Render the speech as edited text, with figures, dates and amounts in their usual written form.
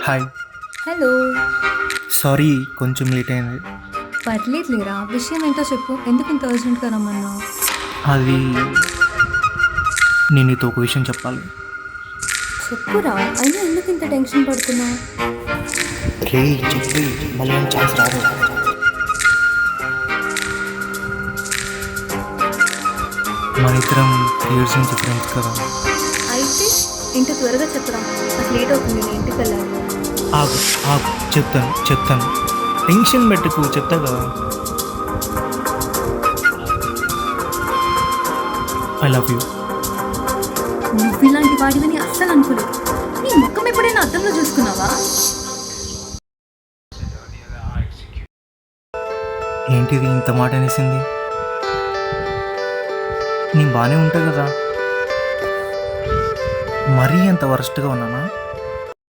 Hi. Hello. Sorry కొంచెం late అయింది. పర్లేదు లేరా, విషయం ఏంటో చెప్పు. ఎందుకు ఇంత అర్జెంట్గా రమ్మన్నావు? అది నేను నీతో ఒక విషయం చెప్పాలి. చెప్పురా, అయినా ఎందుకు ఇంత టెన్షన్ పడుతున్నావు? రే చెప్పి మళ్ళీ ఛాన్స్ రాదు. మన ఇద్దరం 3 years నుంచి ఫ్రెండ్స్ కదా. అయితే ఇంత త్వరగా చెప్పరా, నాకు లేట్ అవుతుంది, నేను ఇంటికి వెళ్ళాలి. ఆగు ఆగు చెప్తాను. టెన్షన్ పెట్టుకు, చెప్తా కదా. I love you. నువ్వు ఇలాంటి వాడివని అస్సలు అనుకోలేదు. నీ ముఖం ఎప్పుడైనా అద్దంలో చూసుకున్నావా? ఏంటిది ఇంత మాట అనేసింది? నేను బాగానే ఉంటా కదా, మరీ అంత వరస్ట్గా ఉన్నానా?